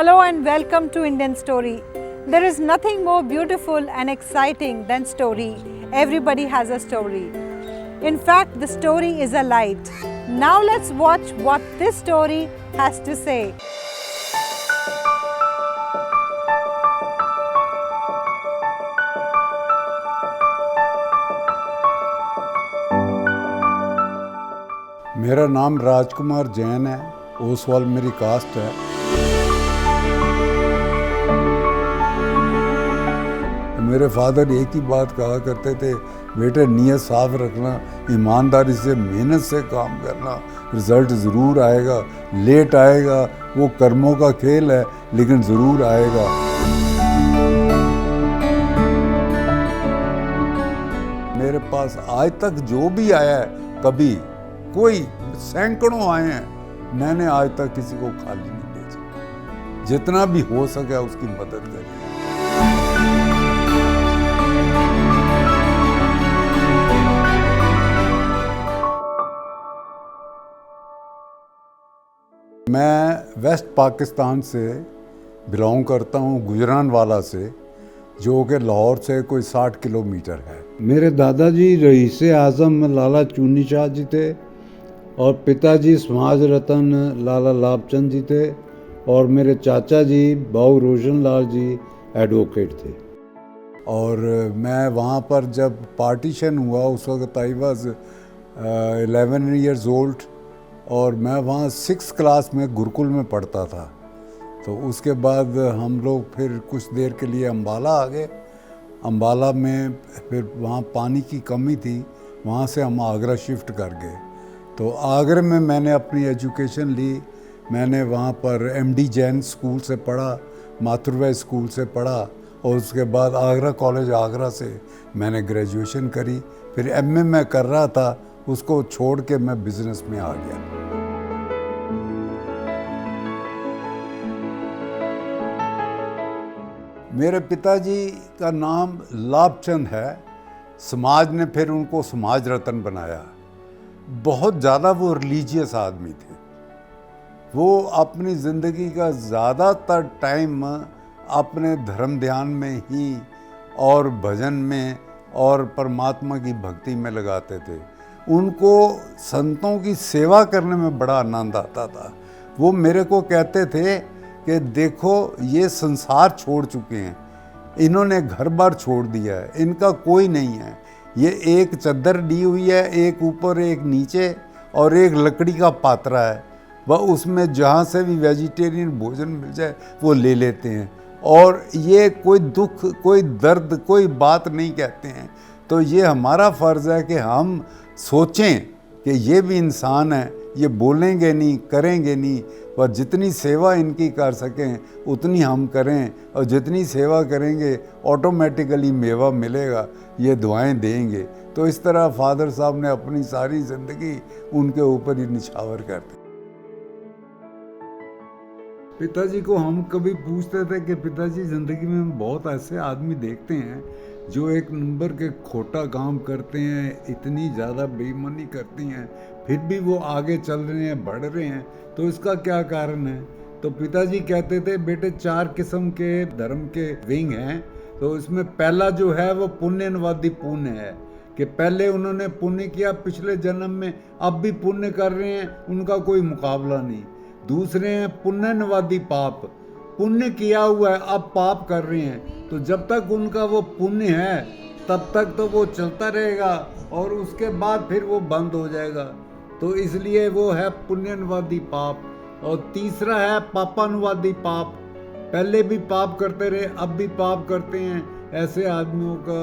Hello and welcome to Indian Story. There is nothing more beautiful and exciting than story. Everybody has a story. In fact, the story is a light. Now let's watch what this story has to say. मेरा नाम राजकुमार जैन है। ओसवाल मेरी cast है। मेरे father एक ही बात कहा करते थे, बेटे नीयत साफ रखना, ईमानदारी से मेहनत से काम करना, रिजल्ट ज़रूर आएगा। लेट आएगा, वो कर्मों का खेल है, लेकिन ज़रूर आएगा। मेरे पास आज तक जो भी आया है, कभी कोई सैकड़ों आए हैं, मैंने आज तक किसी को खाली नहीं भेजा। जितना भी हो सके उसकी मदद करें। मैं वेस्ट पाकिस्तान से बिलोंग करता हूँ, गुजरानवाला से, जो कि लाहौर से कोई 60 किलोमीटर है। मेरे दादाजी रईस आज़म लाला चूनी शाह जी थे और पिताजी समाज रत्न लाला लाभचंद जी थे और मेरे चाचा जी बाऊ रोशन लाल जी एडवोकेट थे। और मैं वहाँ पर जब पार्टीशन हुआ उस वक्त आई वाज 11 ईयर्स ओल्ड और मैं वहाँ 6th क्लास में गुरुकुल में पढ़ता था। तो उसके बाद हम लोग फिर कुछ देर के लिए अम्बाला आ गए। अम्बाला में फिर वहाँ पानी की कमी थी, वहाँ से हम आगरा शिफ्ट कर गए। तो आगरा में मैंने अपनी एजुकेशन ली। मैंने वहाँ पर MD जैन स्कूल से पढ़ा, माथुरवा स्कूल से पढ़ा और उसके बाद आगरा कॉलेज आगरा से मैंने ग्रेजुएशन करी। फिर MA मैं कर रहा था, उसको छोड़ के मैं बिज़नेस में आ गया। मेरे पिताजी का नाम लाभचंद है। समाज ने फिर उनको समाज रत्न बनाया। बहुत ज़्यादा वो रिलीजियस आदमी थे। वो अपनी ज़िंदगी का ज़्यादातर टाइम अपने धर्म ध्यान में ही और भजन में और परमात्मा की भक्ति में लगाते थे। उनको संतों की सेवा करने में बड़ा आनंद आता था। वो मेरे को कहते थे कि देखो ये संसार छोड़ चुके हैं, इन्होंने घर बार छोड़ दिया है, इनका कोई नहीं है। ये एक चद्दर दी हुई है, एक ऊपर एक नीचे और एक लकड़ी का पात्रा है। वह उसमें जहाँ से भी वेजिटेरियन भोजन मिल जाए वो ले लेते हैं और ये कोई दुख, कोई दर्द, कोई बात नहीं कहते हैं। तो ये हमारा फ़र्ज़ है कि हम सोचें कि ये भी इंसान है, ये बोलेंगे नहीं, करेंगे नहीं, पर जितनी सेवा इनकी कर सकें उतनी हम करें और जितनी सेवा करेंगे ऑटोमेटिकली मेवा मिलेगा, ये दुआएं देंगे। तो इस तरह फादर साहब ने अपनी सारी ज़िंदगी उनके ऊपर ही निछावर कर दी। पिताजी को हम कभी पूछते थे कि पिताजी ज़िंदगी में हम बहुत ऐसे आदमी देखते हैं जो एक नंबर के खोटा काम करते हैं, इतनी ज़्यादा बेईमानी करती हैं, फिर भी वो आगे चल रहे हैं, बढ़ रहे हैं। तो इसका क्या कारण है? तो पिताजी कहते थे बेटे 4 किस्म के धर्म के विंग हैं। तो इसमें पहला जो है वो पुण्यवादी पुण्य है कि पहले उन्होंने पुण्य किया पिछले जन्म में, अब भी पुण्य कर रहे हैं, उनका कोई मुकाबला नहीं। दूसरे हैं पुण्यवादी पाप, पुण्य किया हुआ है अब पाप कर रहे हैं। तो जब तक उनका वो पुण्य है तब तक तो वो चलता रहेगा और उसके बाद फिर वो बंद हो जाएगा। तो इसलिए वो है पुण्यवादी पाप। और तीसरा है पापानुवादी पाप, पहले भी पाप करते रहे अब भी पाप करते हैं। ऐसे आदमियों का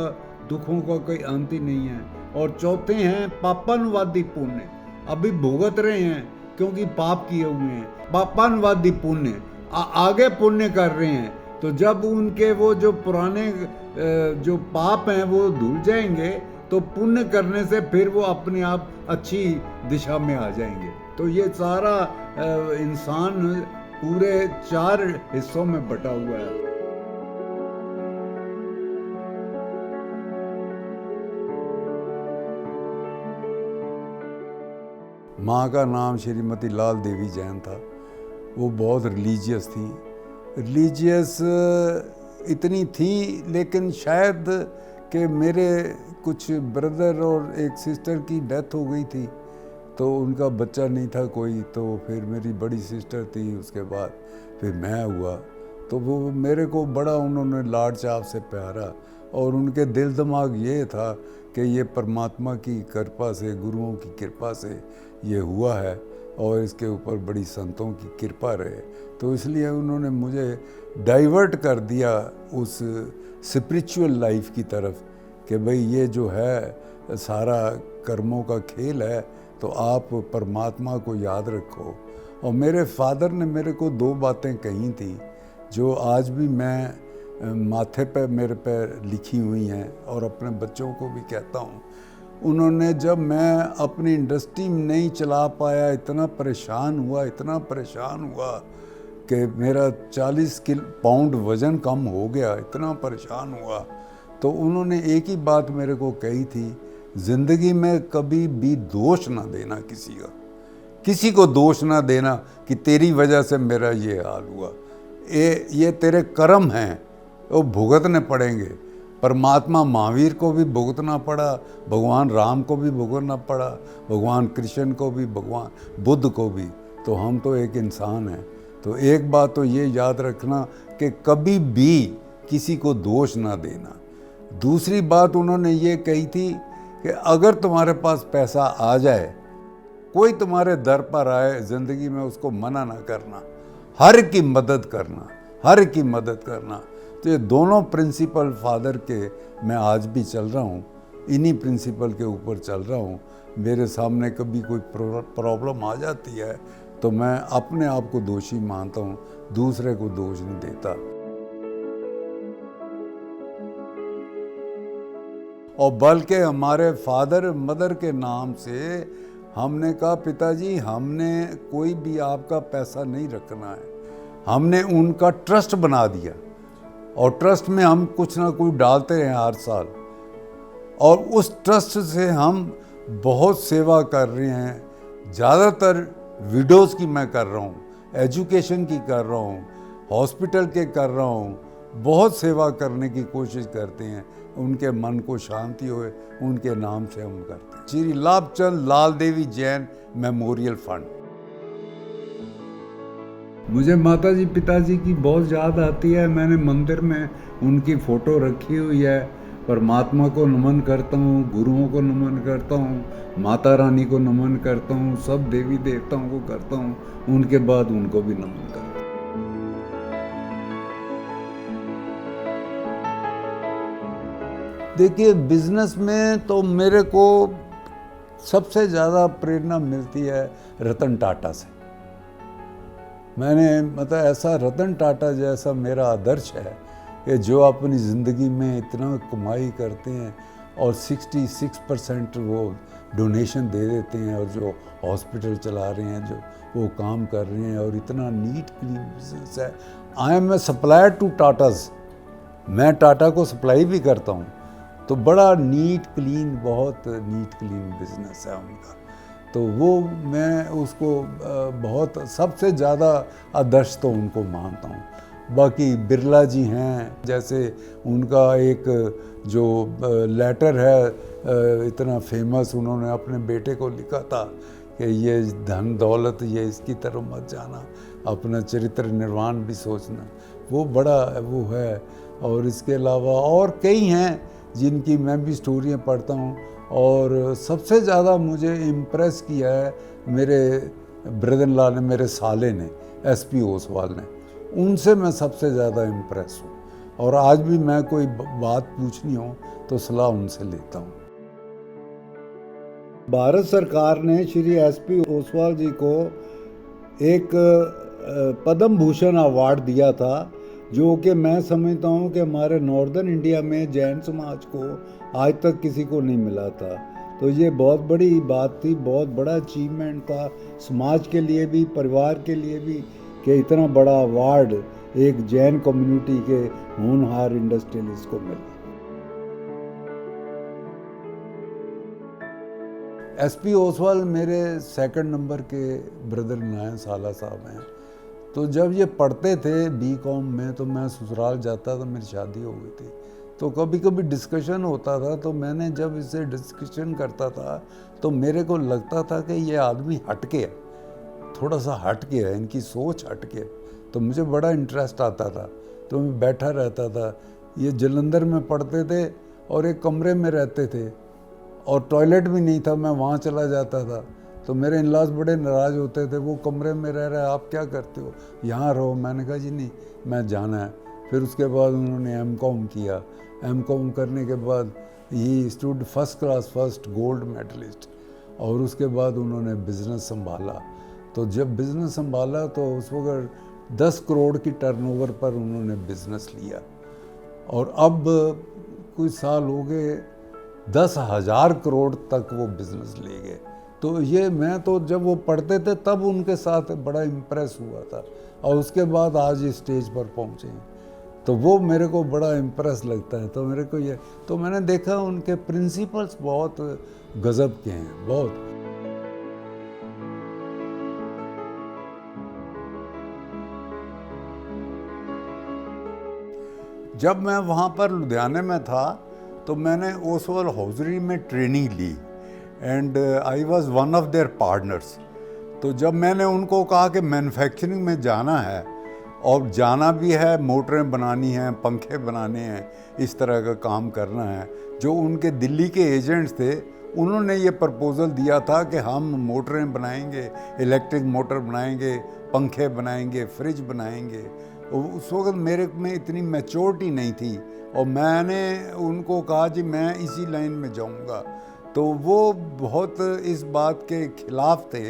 दुखों का कोई अंत ही नहीं है। और चौथे हैं पापानुवादी पुण्य, अभी भुगत रहे हैं क्योंकि पाप किए हुए हैं। पापानुवादी पुण्य आगे पुण्य कर रहे हैं। तो जब उनके वो जो पुराने जो पाप हैं वो धुल जाएंगे तो पुण्य करने से फिर वो अपने आप अच्छी दिशा में आ जाएंगे। तो ये सारा इंसान पूरे 4 हिस्सों में बटा हुआ है। माँ का नाम श्रीमती लाल देवी जैन था। वो बहुत रिलीजियस थी। रिलीजियस इतनी थी, लेकिन शायद कि मेरे कुछ ब्रदर और एक सिस्टर की डेथ हो गई थी, तो उनका बच्चा नहीं था कोई, तो फिर मेरी बड़ी सिस्टर थी, उसके बाद फिर मैं हुआ। तो वो मेरे को बड़ा उन्होंने लाड चाव से प्यारा, और उनके दिल दिमाग ये था कि ये परमात्मा की कृपा से, गुरुओं की कृपा से ये हुआ है, और इसके ऊपर बड़ी संतों की कृपा रहे। तो इसलिए उन्होंने मुझे डाइवर्ट कर दिया उस स्पिरिचुअल लाइफ की तरफ कि भाई ये जो है सारा कर्मों का खेल है, तो आप परमात्मा को याद रखो। और मेरे फादर ने मेरे को 2 बातें कही थी जो आज भी मैं माथे पे मेरे पे लिखी हुई हैं और अपने बच्चों को भी कहता हूँ। उन्होंने, जब मैं अपनी इंडस्ट्री नहीं चला पाया, इतना परेशान हुआ कि मेरा 40 पाउंड वज़न कम हो गया, इतना परेशान हुआ, तो उन्होंने एक ही बात मेरे को कही थी, ज़िंदगी में कभी भी दोष ना देना किसी को दोष ना देना कि तेरी वजह से मेरा ये हाल हुआ। ये तेरे कर्म हैं, वो भुगतने पड़ेंगे। परमात्मा महावीर को भी भुगतना पड़ा, भगवान राम को भी भुगतना पड़ा, भगवान कृष्ण को भी, भगवान बुद्ध को भी, तो हम तो एक इंसान हैं। तो एक बात तो ये याद रखना कि कभी भी किसी को दोष ना देना। दूसरी बात उन्होंने ये कही थी कि अगर तुम्हारे पास पैसा आ जाए, कोई तुम्हारे दर पर आए ज़िंदगी में, उसको मना ना करना, हर की मदद करना। तो ये दोनों प्रिंसिपल फादर के मैं आज भी चल रहा हूँ, इन्हीं प्रिंसिपल के ऊपर चल रहा हूँ। मेरे सामने कभी कोई प्रॉब्लम आ जाती है तो मैं अपने आप को दोषी मानता हूँ, दूसरे को दोष नहीं देता। और बल्कि हमारे फादर मदर के नाम से हमने कहा, पिताजी हमने कोई भी आपका पैसा नहीं रखना है, हमने उनका ट्रस्ट बना दिया, और ट्रस्ट में हम कुछ ना कुछ डालते हैं हर साल, और उस ट्रस्ट से हम बहुत सेवा कर रहे हैं। ज़्यादातर विडोज़ की मैं कर रहा हूँ, एजुकेशन की कर रहा हूँ, हॉस्पिटल के कर रहा हूँ, बहुत सेवा करने की कोशिश करते हैं, उनके मन को शांति होए, उनके नाम से हम करते हैं। श्री लाभचंद लाल देवी जैन मेमोरियल फंड। मुझे माताजी पिताजी की बहुत याद आती है। मैंने मंदिर में उनकी फ़ोटो रखी हुई है। परमात्मा को नमन करता हूँ, गुरुओं को नमन करता हूँ, माता रानी को नमन करता हूँ, सब देवी देवताओं को करता हूँ, उनके बाद उनको भी नमन करता हूँ। देखिए, बिजनेस में तो मेरे को सबसे ज़्यादा प्रेरणा मिलती है रतन टाटा से। मैंने मतलब ऐसा रतन टाटा जैसा मेरा आदर्श है कि जो अपनी ज़िंदगी में इतना कमाई करते हैं और 66% वो डोनेशन दे देते हैं, और जो हॉस्पिटल चला रहे हैं, जो वो काम कर रहे हैं, और इतना नीट क्लीन बिजनेस है। I am a supplier to Tatas, मैं टाटा को सप्लाई भी करता हूँ। तो बड़ा नीट क्लीन, बहुत नीट क्लीन बिजनेस है उनका। तो वो मैं उसको बहुत सबसे ज़्यादा आदर्श तो उनको मानता हूँ। बाकी बिरला जी हैं, जैसे उनका एक जो लेटर है इतना फेमस, उन्होंने अपने बेटे को लिखा था कि ये धन दौलत ये इसकी तरफ मत जाना, अपना चरित्र निर्माण भी सोचना, वो बड़ा वो है। और इसके अलावा और कई हैं जिनकी मैं भी स्टोरियाँ पढ़ता हूँ, और सबसे ज़्यादा मुझे इम्प्रेस किया है मेरे ब्रदर ला ने, मेरे साले ने, SP ओसवाल ने, उनसे मैं सबसे ज़्यादा इम्प्रेस हूँ। और आज भी मैं कोई बात पूछनी हो तो सलाह उनसे लेता हूँ। भारत सरकार ने श्री SP ओसवाल जी को एक पद्म भूषण अवार्ड दिया था, जो कि मैं समझता हूँ कि हमारे नॉर्दर्न इंडिया में जैन समाज को आज तक किसी को नहीं मिला था। तो ये बहुत बड़ी बात थी, बहुत बड़ा अचीवमेंट था समाज के लिए भी, परिवार के लिए भी, कि इतना बड़ा अवार्ड एक जैन कम्युनिटी के होनहार इंडस्ट्रियलिस्ट को मिला। SP ओसवाल मेरे 2nd नंबर के ब्रदर नायन साला साहब हैं। तो जब ये पढ़ते थे बीकॉम में तो मैं ससुराल जाता था, मेरी शादी हो गई थी, तो कभी कभी डिस्कशन होता था, तो मैंने जब इससे डिस्कशन करता था तो मेरे को लगता था कि ये आदमी हटके है, थोड़ा सा हटके है, इनकी सोच हटके, तो मुझे बड़ा इंटरेस्ट आता था, तो मैं बैठा रहता था। ये जलंधर में पढ़ते थे और एक कमरे में रहते थे और टॉयलेट भी नहीं था, मैं वहाँ चला जाता था, तो मेरे इन-लॉज बड़े नाराज़ होते थे, वो कमरे में रह रहा है, आप क्या करते हो, यहाँ रहो। मैंने कहा जी नहीं, मैं जाना है। फिर उसके बाद उन्होंने एमकॉम किया। एमकॉम करने के बाद ही stood first class, first gold medalist, और उसके बाद उन्होंने बिज़नेस संभाला। तो जब बिज़नेस संभाला तो उस वक्त 10 करोड़ की टर्नओवर पर उन्होंने बिज़नेस लिया, और अब कुछ साल हो गए 10,000 करोड़ तक वो बिज़नेस ले गए। तो ये मैं तो जब वो पढ़ते थे तब उनके साथ बड़ा इम्प्रेस हुआ था, और उसके बाद आज इस स्टेज पर पहुँचे हैं, तो वो मेरे को बड़ा इम्प्रेस लगता है। तो मेरे को ये, तो मैंने देखा उनके प्रिंसिपल्स बहुत गज़ब के हैं, बहुत। जब मैं वहाँ पर लुधियाने में था तो मैंने ओसवाल हॉजरी में ट्रेनिंग ली, and I was one of their partners. तो जब मैंने उनको कहा कि मैन्युफैक्चरिंग में जाना है, और जाना भी है, मोटरें बनानी हैं, पंखे बनाने हैं, इस तरह का काम करना है, जो उनके दिल्ली के एजेंट्स थे उन्होंने ये प्रपोज़ल दिया था कि हम मोटरें बनाएंगे, इलेक्ट्रिक मोटर बनाएंगे, पंखे बनाएंगे, फ्रिज बनाएंगे। उस वक्त मेरे में इतनी मैच्योरिटी नहीं थी, और मैंने उनको कहा जी मैं इसी लाइन में जाऊंगा। तो वो बहुत इस बात के खिलाफ थे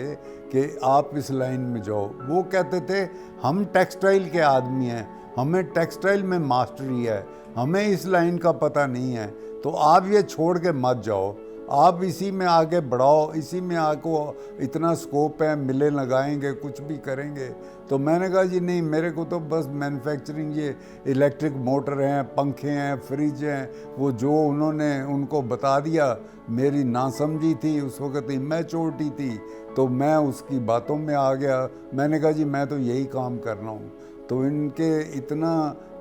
कि आप इस लाइन में जाओ। वो कहते थे हम टेक्सटाइल के आदमी हैं, हमें टेक्सटाइल में मास्टरी है, हमें इस लाइन का पता नहीं है, तो आप ये छोड़ के मत जाओ, आप इसी में आगे बढ़ाओ, इसी में आपको इतना स्कोप है, मिलें लगाएंगे, कुछ भी करेंगे। तो मैंने कहा जी नहीं, मेरे को तो बस मैन्युफैक्चरिंग, ये इलेक्ट्रिक मोटर हैं, पंखे हैं, फ्रिज हैं, वो जो उन्होंने उनको बता दिया, मेरी नासमझी थी उस वक्त, इमैच्योरिटी थी, तो मैं उसकी बातों में आ गया। मैंने कहा जी मैं तो यही काम करना हूँ। तो इनके इतना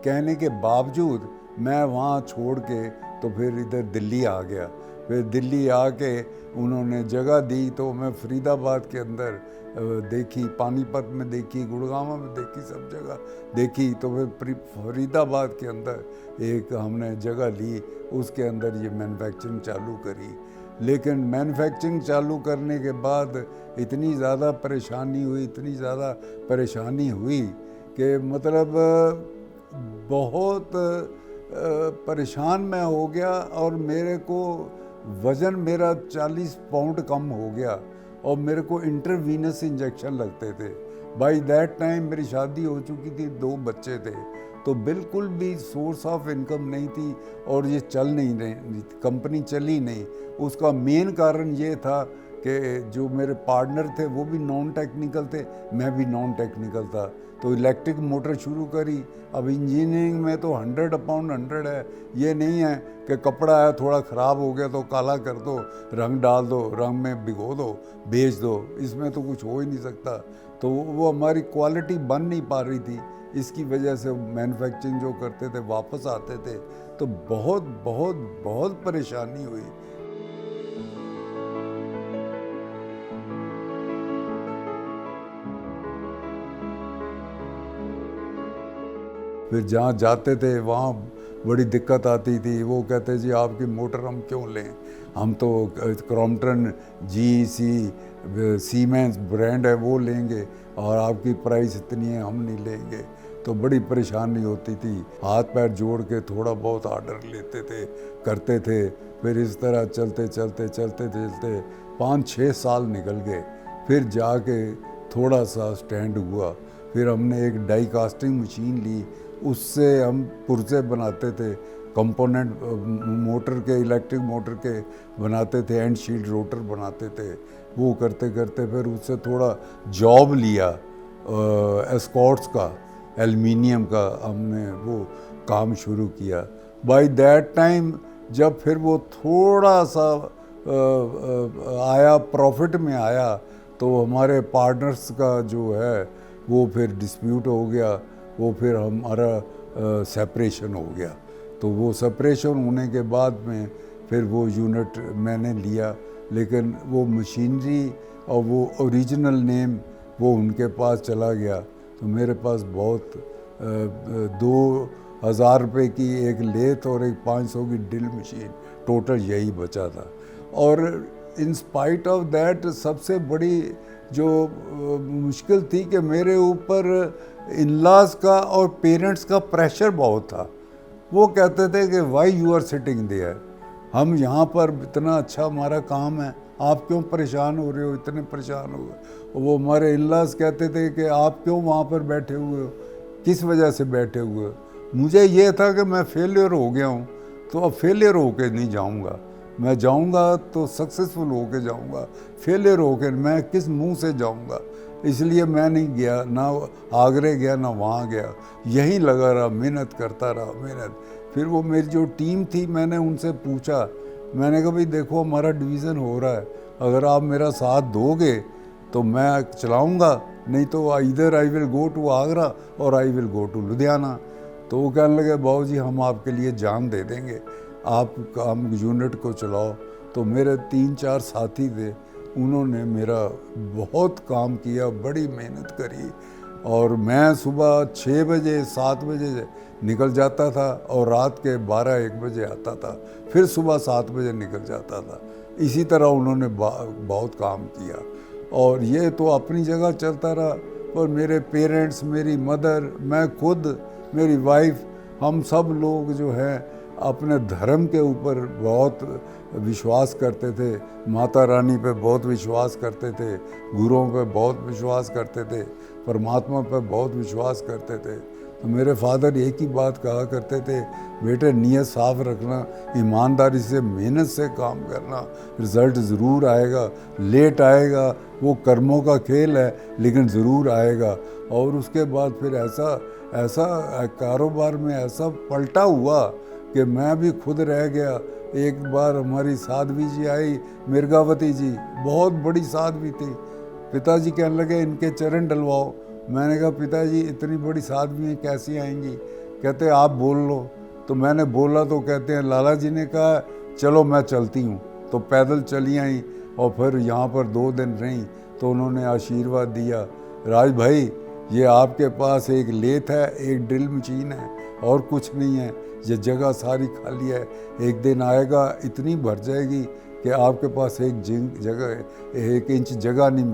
कहने के बावजूद मैं वहाँ छोड़ के तो फिर इधर दिल्ली आ गया। फिर दिल्ली आके उन्होंने जगह दी, तो मैं फरीदाबाद के अंदर देखी, पानीपत में देखी, गुड़गांव में देखी, सब जगह देखी। तो फिर फरीदाबाद के अंदर एक हमने जगह ली, उसके अंदर ये मैन्युफैक्चरिंग चालू करी। लेकिन मैन्युफैक्चरिंग चालू करने के बाद इतनी ज़्यादा परेशानी हुई, इतनी ज़्यादा परेशानी हुई कि मतलब बहुत परेशान मैं हो गया, और मेरे को वज़न मेरा 40 पाउंड कम हो गया, और मेरे को इंटरवीनस इंजेक्शन लगते थे। बाय दैट टाइम मेरी शादी हो चुकी थी, 2 बच्चे थे, तो बिल्कुल भी सोर्स ऑफ इनकम नहीं थी, और ये चल नहीं रही, कंपनी चली नहीं। उसका मेन कारण ये था कि जो मेरे पार्टनर थे वो भी नॉन टेक्निकल थे, मैं भी नॉन टेक्निकल था। तो इलेक्ट्रिक मोटर शुरू करी। अब इंजीनियरिंग में तो 100 अपॉन 100 है, ये नहीं है कि कपड़ा है थोड़ा ख़राब हो गया तो काला कर दो, रंग डाल दो, रंग में भिगो दो, बेच दो, इसमें तो कुछ हो ही नहीं सकता। तो वो हमारी क्वालिटी बन नहीं पा रही थी, इसकी वजह से मैन्युफैक्चरिंग जो करते थे वापस आते थे, तो बहुत बहुत बहुत परेशानी हुई। फिर जहाँ जाते थे वहाँ बड़ी दिक्कत आती थी। वो कहते जी आपकी मोटर हम क्यों लें, हम तो क्रॉम्पटन, GEC, सीमेंस ब्रांड है वो लेंगे, और आपकी प्राइस इतनी है, हम नहीं लेंगे। तो बड़ी परेशानी होती थी, हाथ पैर जोड़ के थोड़ा बहुत ऑर्डर लेते थे, करते थे। फिर इस तरह चलते चलते चलते चलते 5-6 साल निकल गए। फिर जाके थोड़ा सा स्टैंड हुआ। फिर हमने एक डाई कास्टिंग मशीन ली, उससे हम पुर्जे बनाते थे, कंपोनेंट मोटर के, इलेक्ट्रिक मोटर के बनाते थे, एंड शील्ड रोटर बनाते थे। वो करते करते फिर उससे थोड़ा जॉब लिया एस्कॉर्ट्स का, एल्युमिनियम का, हमने वो काम शुरू किया। बाय दैट टाइम जब फिर वो थोड़ा सा आया, प्रॉफिट में आया, तो हमारे पार्टनर्स का जो है वो फिर डिस्प्यूट हो गया, वो फिर हमारा सेपरेशन हो गया। तो वो सेपरेशन होने के बाद में फिर वो यूनिट मैंने लिया, लेकिन वो मशीनरी और वो ओरिजिनल नेम वो उनके पास चला गया। तो मेरे पास बहुत 2,000 रुपये की एक लेथ और एक 500 की ड्रिल मशीन, टोटल यही बचा था। और इन स्पाइट ऑफ दैट सबसे बड़ी जो मुश्किल थी कि मेरे ऊपर इन-लॉज का और पेरेंट्स का प्रेशर बहुत था। वो कहते थे कि why you are sitting there, हम यहाँ पर इतना अच्छा हमारा काम है, आप क्यों परेशान हो रहे हो, इतने परेशान हो गए। वो हमारे इन-लॉज कहते थे कि आप क्यों वहाँ पर बैठे हुए हो, किस वजह से बैठे हुए हो। मुझे ये था कि मैं फेलियर हो गया हूँ, तो अब फेलियर होके नहीं जाऊँगा, मैं जाऊँगा तो सक्सेसफुल होके जाऊँगा, फेलियर होके मैं किस मुंह से जाऊँगा। इसलिए मैं नहीं गया, ना आगरे गया ना वहाँ गया, यहीं लगा रहा, मेहनत करता रहा, मेहनत। फिर वो मेरी जो टीम थी, मैंने उनसे पूछा, मैंने कहा भाई देखो हमारा डिवीज़न हो रहा है, अगर आप मेरा साथ दोगे तो मैं चलाऊँगा, नहीं तो इधर I will go to Agra और I will go to Ludhiana. तो वो कहने लगे बाबू जी हम आपके लिए जान दे देंगे, आप काम यूनिट को चलाओ। तो मेरे 3-4 साथी थे, उन्होंने मेरा बहुत काम किया, बड़ी मेहनत करी। और मैं सुबह 6 बजे 7 बजे निकल जाता था और रात के 12-1 बजे आता था, फिर सुबह 7 बजे निकल जाता था। इसी तरह उन्होंने बहुत काम किया। और ये तो अपनी जगह चलता रहा, पर मेरे पेरेंट्स, मेरी मदर, मैं खुद, मेरी वाइफ, हम सब लोग जो हैं अपने धर्म के ऊपर बहुत विश्वास करते थे, माता रानी पे बहुत विश्वास करते थे, गुरुओं पे बहुत विश्वास करते थे, परमात्मा पे बहुत विश्वास करते थे। तो मेरे फादर एक ही बात कहा करते थे, बेटे नीयत साफ रखना, ईमानदारी से मेहनत से काम करना, रिज़ल्ट ज़रूर आएगा, लेट आएगा, वो कर्मों का खेल है लेकिन ज़रूर आएगा। और उसके बाद फिर ऐसा कारोबार में ऐसा पलटा हुआ कि मैं भी खुद रह गया। एक बार हमारी साध्वी जी आई, मिर्गावती जी, बहुत बड़ी साध्वी थी। पिताजी कहने लगे इनके चरण डलवाओ। मैंने कहा पिताजी इतनी बड़ी साध्वी कैसी आएंगी। कहते आप बोल लो। तो मैंने बोला तो कहते हैं लाला जी ने कहा चलो मैं चलती हूँ। तो पैदल चली आई और फिर यहाँ पर 2 दिन रहीं। तो उन्होंने आशीर्वाद दिया, राज भाई ये आपके पास एक लेथ है, एक ड्रिल मशीन है और कुछ नहीं है, ये जगह सारी खाली है, एक दिन आएगा इतनी भर जाएगी कि आपके पास एक इंच जगह नहीं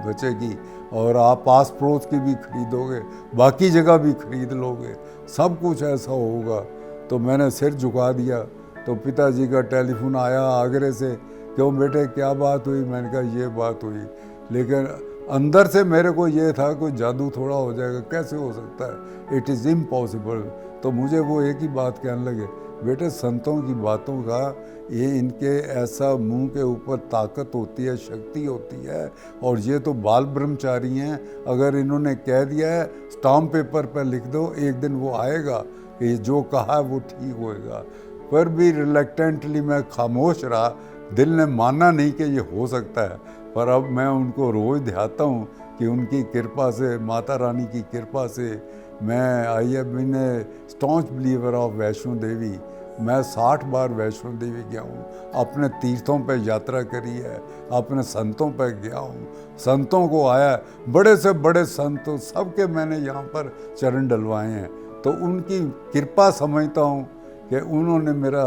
बचेगी और आप पास पड़ोस की भी खरीदोगे, बाकी जगह भी खरीद लोगे, सब कुछ ऐसा होगा। तो मैंने सिर झुका दिया। तो पिताजी का टेलीफोन आया आगरे से, क्यों बेटे क्या बात हुई। मैंने कहा ये बात हुई, लेकिन अंदर से मेरे को ये था कोई जादू थोड़ा हो जाएगा, कैसे हो सकता है, इट इज़ इम्पॉसिबल। तो मुझे वो एक ही बात कहने लगे, बेटे संतों की बातों का ये इनके ऐसा मुंह के ऊपर ताकत होती है, शक्ति होती है, और ये तो बाल ब्रह्मचारी हैं, अगर इन्होंने कह दिया है स्टाम्प पेपर पर लिख दो, एक दिन वो आएगा कि जो कहा है वो ठीक होएगा। पर भी रिलेक्टेंटली मैं खामोश रहा, दिल ने माना नहीं कि ये हो सकता है। पर अब मैं उनको रोज़ ध्याता हूँ कि उनकी कृपा से, माता रानी की कृपा से मैं I have been a staunch believer of Vaishno Devi. मैं 60 बार वैष्णो देवी गया हूँ, अपने तीर्थों पर यात्रा करी है, अपने संतों पर गया हूँ, संतों को आया, बड़े से बड़े संत सबके मैंने यहाँ पर चरण डलवाए हैं। तो उनकी कृपा समझता हूँ कि उन्होंने मेरा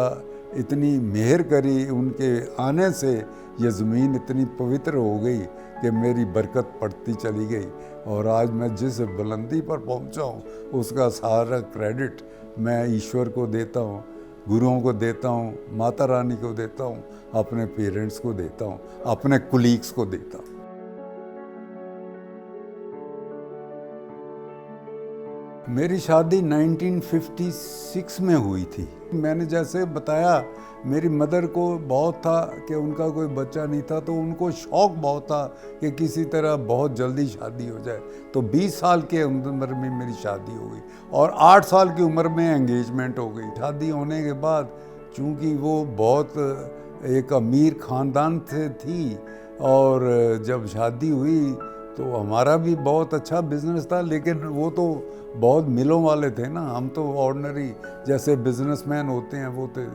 इतनी मेहर करी, उनके आने से ये ज़मीन इतनी पवित्र हो गई कि मेरी बरकत पड़ती चली गई। और आज मैं जिस बुलंदी पर पहुंचा हूँ उसका सारा क्रेडिट मैं ईश्वर को देता हूँ, गुरुओं को देता हूँ, माता रानी को देता हूँ, अपने पेरेंट्स को देता हूँ, अपने कुलीग्स को देता हूँ। मेरी शादी 1956 में हुई थी। मैंने जैसे बताया मेरी मदर को बहुत था कि उनका कोई बच्चा नहीं था, तो उनको शौक़ बहुत था कि किसी तरह बहुत जल्दी शादी हो जाए। तो 20 साल के उम्र में मेरी शादी हो गई और 8 साल की उम्र में एंगेजमेंट हो गई। शादी होने के बाद चूँकि वो बहुत एक अमीर ख़ानदान से थी और जब शादी हुई तो हमारा भी बहुत अच्छा बिजनेस था, लेकिन वो तो बहुत मिलों वाले थे ना, हम तो ऑर्डिनरी जैसे बिजनेसमैन होते हैं वो थे।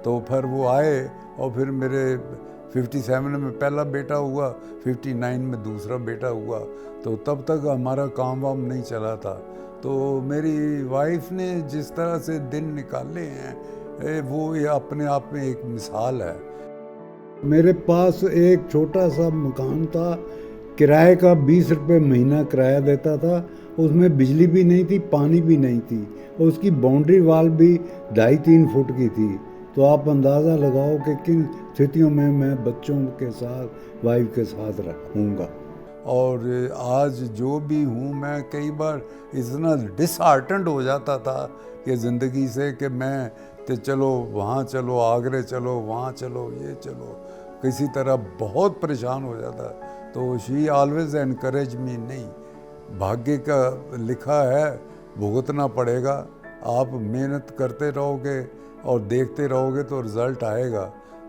तो फिर वो आए और फिर मेरे 57 में पहला बेटा हुआ, 59 में दूसरा बेटा हुआ। तो तब तक हमारा काम वाम नहीं चला था। तो मेरी वाइफ ने जिस तरह से दिन निकाले हैं वो ये अपने आप में एक मिसाल है। मेरे पास एक छोटा सा मकान था, किराए का 20 रुपये महीना किराया देता था। उसमें बिजली भी नहीं थी, पानी भी नहीं थी, और उसकी बाउंड्री वाल भी 2.5-3 फुट की थी। तो आप अंदाज़ा लगाओ कि किन स्थितियों में मैं बच्चों के साथ, वाइफ के साथ रहूँगा। और आज जो भी हूँ, मैं कई बार इतना डिसहार्टेंड हो जाता था कि ज़िंदगी से कि मैं तो चलो वहाँ चलो, आगरे चलो, वहाँ चलो, ये चलो, किसी तरह बहुत परेशान हो जाता। तो शी ऑलवेज एनकरेज मी, नहीं, भाग्य का लिखा है, भुगतना पड़ेगा, आप मेहनत करते रहोगे और देखते रहोगे तो रिज़ल्ट आएगा।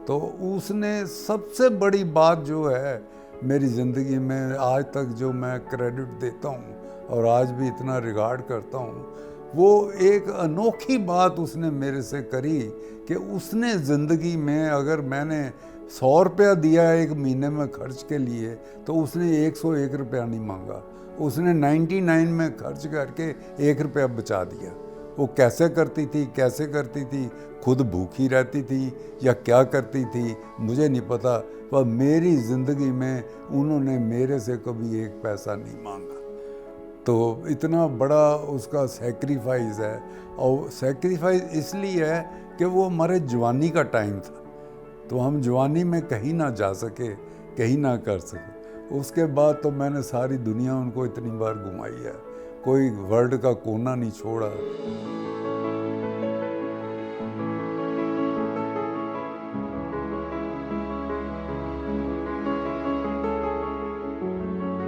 तो उसने सबसे बड़ी बात जो है मेरी ज़िंदगी में आज तक जो मैं क्रेडिट देता हूँ और आज भी इतना रिगार्ड करता हूँ, वो एक अनोखी बात उसने मेरे से करी कि उसने ज़िंदगी में, अगर मैंने 100 रुपया दिया एक महीने में खर्च के लिए, तो उसने 101 रुपया नहीं मांगा। उसने 99 में खर्च करके 1 रुपया बचा दिया। वो कैसे करती थी, खुद भूखी रहती थी या क्या करती थी मुझे नहीं पता, पर मेरी ज़िंदगी में उन्होंने मेरे से कभी एक पैसा नहीं मांगा। तो इतना बड़ा उसका सेक्रीफाइस है, और सेक्रीफाइस इसलिए है कि वो हमारे जवानी का टाइम था, तो हम जवानी में कहीं ना जा सके, कहीं ना कर सके। उसके बाद तो मैंने सारी दुनिया उनको इतनी बार घुमाई है, कोई वर्ल्ड का कोना नहीं छोड़ा।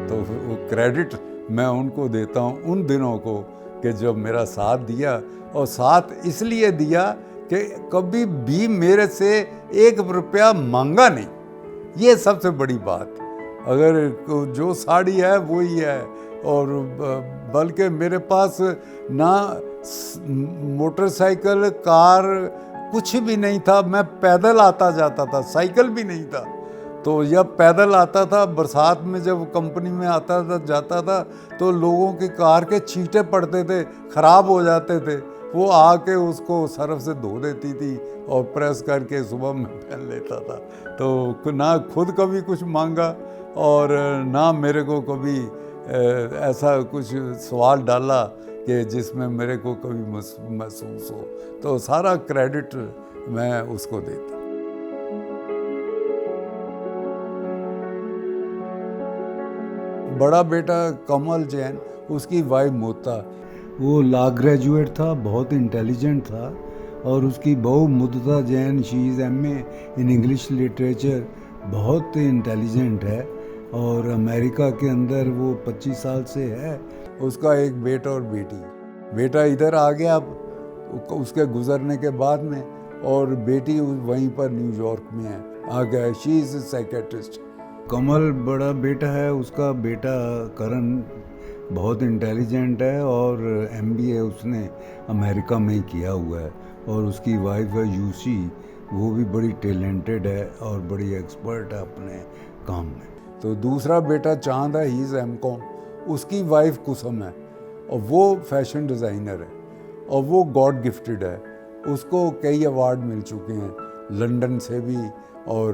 तो वो क्रेडिट मैं उनको देता हूँ उन दिनों को कि जब मेरा साथ दिया, और साथ इसलिए दिया कि कभी भी मेरे से 1 रुपया मांगा नहीं। ये सबसे बड़ी बात। अगर जो साड़ी है वही है, और बल्कि मेरे पास ना मोटरसाइकिल, कार कुछ भी नहीं था। मैं पैदल आता जाता था, साइकिल भी नहीं था। तो जब पैदल आता था, बरसात में जब कंपनी में आता था जाता था, तो लोगों की कार के छींटे पड़ते थे, ख़राब हो जाते थे, वो आके उसको सर्फ से धो देती थी और प्रेस करके सुबह में पहन लेता था। तो ना खुद कभी कुछ मांगा और ना मेरे को कभी ऐसा कुछ सवाल डाला कि जिसमें मेरे को कभी महसूस हो। तो सारा क्रेडिट मैं उसको देता। बड़ा बेटा कमल जैन, उसकी वाइफ मोता, वो लॉ ग्रेजुएट था, बहुत इंटेलिजेंट था। और उसकी बहू मुद्दा Jain, she is MA in English literature, बहुत इंटेलिजेंट है, और अमेरिका के अंदर वो 25 साल से है। उसका एक बेटा और बेटी। बेटा इधर आ गया अब उसके गुजरने के बाद में, और बेटी वहीं पर न्यूयॉर्क में है, आ गया। She is psychiatrist. कमल बड़ा बेटा है, उसका बेटा करण बहुत इंटेलिजेंट है और MBA उसने अमेरिका में ही किया हुआ है। और उसकी वाइफ है यूसी, वो भी बड़ी टैलेंटेड है और बड़ी एक्सपर्ट है अपने काम में। तो दूसरा बेटा चांद है, ही इज़ MCOM, उसकी वाइफ कुसुम है और वो फैशन डिज़ाइनर है और वो गॉड गिफ्टेड है। उसको कई अवार्ड मिल चुके हैं, लंदन से भी और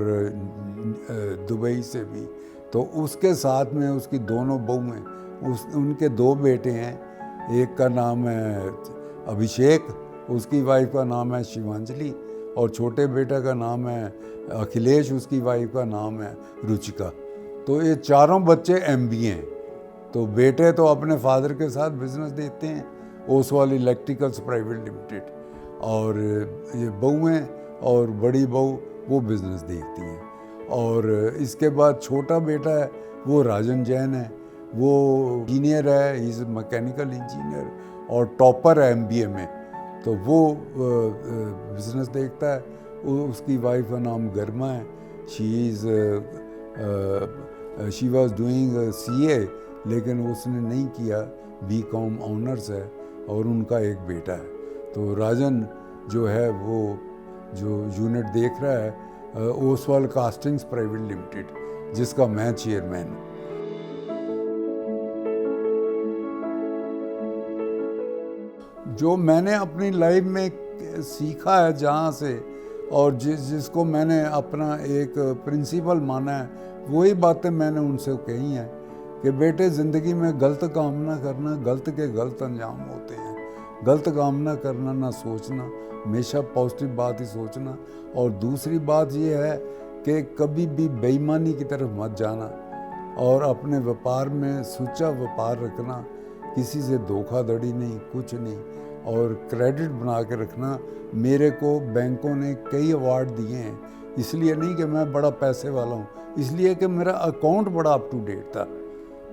दुबई से भी। तो उसके साथ में उसकी दोनों बहुएं, उनके 2 बेटे हैं। एक का नाम है अभिषेक, उसकी वाइफ का नाम है शिवांजलि, और छोटे बेटे का नाम है अखिलेश, उसकी वाइफ का नाम है रुचिका। तो ये चारों बच्चे MBA हैं। तो बेटे तो अपने फादर के साथ बिजनेस देखते हैं, ओसवाल इलेक्ट्रिकल्स प्राइवेट लिमिटेड, और ये बहुएं और बड़ी बहू वो बिज़नेस देखती हैं। और इसके बाद छोटा बेटा है, वो राजन जैन है, वो इंजीनियर है, ही इज़ मैकेनिकल इंजीनियर और टॉपर है MBA में। तो वो बिज़नेस देखता है। उसकी वाइफ का नाम गर्मा है, शी वाज डूइंग CA लेकिन उसने नहीं किया। बीकॉम ऑनर्स है और उनका एक बेटा है। तो राजन जो है वो जो यूनिट देख रहा है ओसवाल कास्टिंग्स प्राइवेट लिमिटेड, जिसका मैं चेयरमैन हूँ। जो मैंने अपनी लाइफ में सीखा है जहाँ से, और जिसको मैंने अपना एक प्रिंसिपल माना है, वही बातें मैंने उनसे कही हैं कि बेटे ज़िंदगी में गलत काम ना करना, गलत के गलत अंजाम होते हैं। गलत काम ना करना, ना सोचना, हमेशा पॉजिटिव बात ही सोचना। और दूसरी बात ये है कि कभी भी बेईमानी की तरफ मत जाना और अपने व्यापार में सुच्चा व्यापार रखना, किसी से धोखाधड़ी नहीं, कुछ नहीं, और क्रेडिट बना के रखना। मेरे को बैंकों ने कई अवार्ड दिए हैं, इसलिए नहीं कि मैं बड़ा पैसे वाला हूँ, इसलिए कि मेरा अकाउंट बड़ा अप टू डेट था।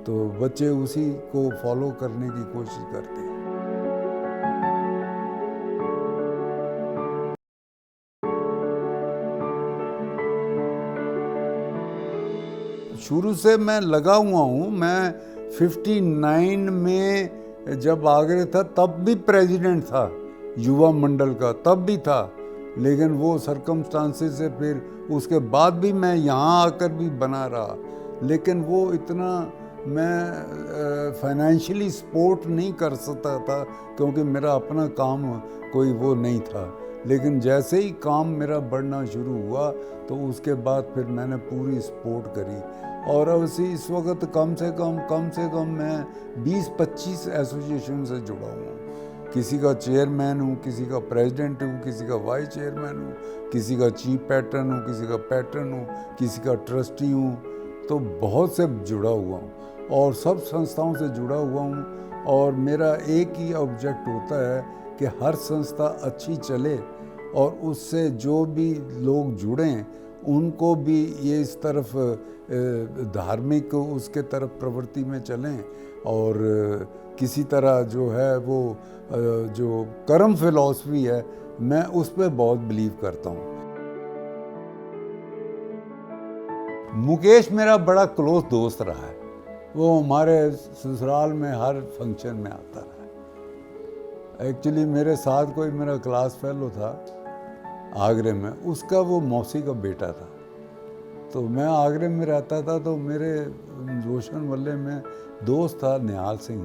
तो बच्चे उसी को फॉलो करने की कोशिश करते हैं। शुरू से मैं लगा हुआ हूँ। मैं 59 में जब आगरे था तब भी प्रेसिडेंट था युवा मंडल का, तब भी था, लेकिन वो सरकमस्टांसेस से फिर उसके बाद भी मैं यहाँ आकर भी बना रहा। लेकिन वो इतना मैं फाइनेंशियली सपोर्ट नहीं कर सकता था क्योंकि मेरा अपना काम कोई वो नहीं था। लेकिन जैसे ही काम मेरा बढ़ना शुरू हुआ तो उसके बाद फिर मैंने पूरी सपोर्ट करी। और अब इस वक्त कम से कम मैं 20-25 एसोसिएशन से जुड़ा हूँ। किसी का चेयरमैन हूँ, किसी का प्रेसिडेंट हूँ, किसी का वाइस चेयरमैन हूँ, किसी का चीफ पैटर्न हूँ, किसी का पैटर्न हूँ, किसी का ट्रस्टी हूँ। तो बहुत से जुड़ा हुआ हूँ और सब संस्थाओं से जुड़ा हुआ हूँ। और मेरा एक ही ऑब्जेक्ट होता है कि हर संस्था अच्छी चले और उससे जो भी लोग जुड़ें उनको भी ये इस तरफ धार्मिक उसके तरफ प्रवृत्ति में चलें, और किसी तरह जो है वो जो कर्म फिलॉसफी है, मैं उस पर बहुत बिलीव करता हूँ। मुकेश मेरा बड़ा क्लोज दोस्त रहा है। वो हमारे ससुराल में हर फंक्शन में आता रहा है। एक्चुअली मेरे साथ कोई मेरा क्लास फेलो था आगरे में, उसका वो मौसी का बेटा था। तो मैं आगरे में रहता था, तो मेरे रोशन वल्ले में दोस्त था निहाल सिंह,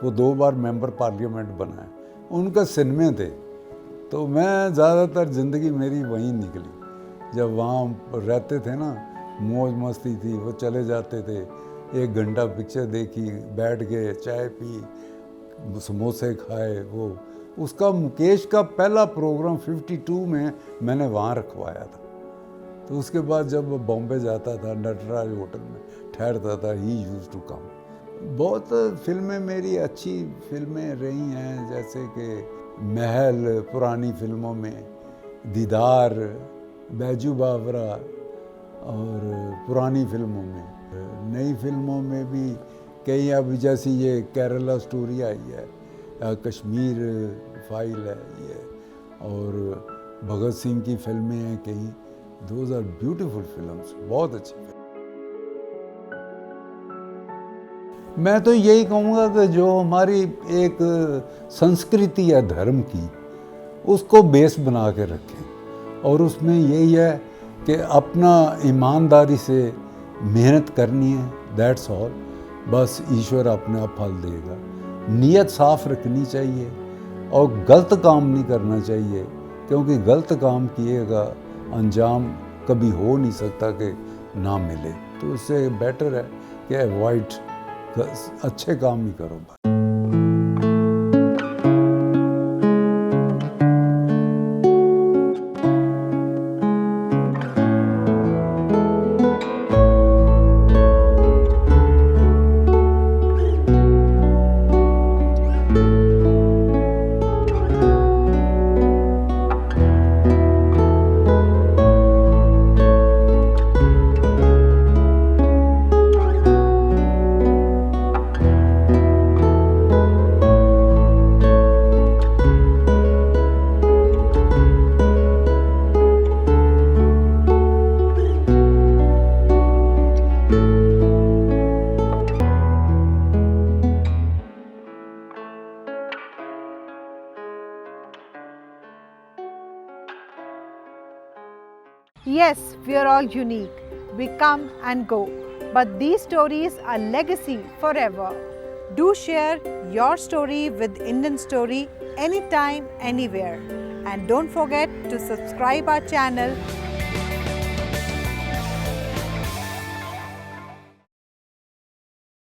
वो 2 बार मेंबर पार्लियामेंट बना है, उनका सिनेमे थे। तो मैं ज़्यादातर ज़िंदगी मेरी वहीं निकली। जब वहाँ रहते थे ना, मौज मस्ती थी, वो चले जाते थे, 1 घंटा पिक्चर देखी, बैठ गए, चाय पी, समोसे खाए। वो उसका मुकेश का पहला प्रोग्राम 52 में मैंने वहाँ रखवाया था। तो उसके बाद जब बॉम्बे जाता था, नटराज होटल में ठहरता था, ही यूज्ड टू कम। बहुत फिल्में मेरी अच्छी फिल्में रही हैं, जैसे कि महल पुरानी फिल्मों में, दीदार, बैजू बावरा, और पुरानी फिल्मों में। नई फिल्मों में भी कई, अभी जैसी ये केरला स्टोरी आई है, कश्मीर फाइल है ये, और भगत सिंह की फिल्में हैं कई। दोज आर ब्यूटीफुल फिल्म्स, बहुत अच्छी फिल्म। मैं तो यही कहूँगा कि जो हमारी एक संस्कृति है धर्म की, उसको बेस बना के रखें, और उसमें यही है कि अपना ईमानदारी से मेहनत करनी है, दैट्स ऑल। बस ईश्वर अपने आप फल देगा। नीयत साफ रखनी चाहिए और गलत काम नहीं करना चाहिए, क्योंकि गलत काम किएगा अंजाम कभी हो नहीं सकता कि ना मिले। तो उससे बेटर है कि अवॉइड, अच्छे काम ही करो। Yes, we are all unique. We come and go. But these stories are legacy forever. Do share your story with Indian Story anytime, anywhere. And don't forget to subscribe our channel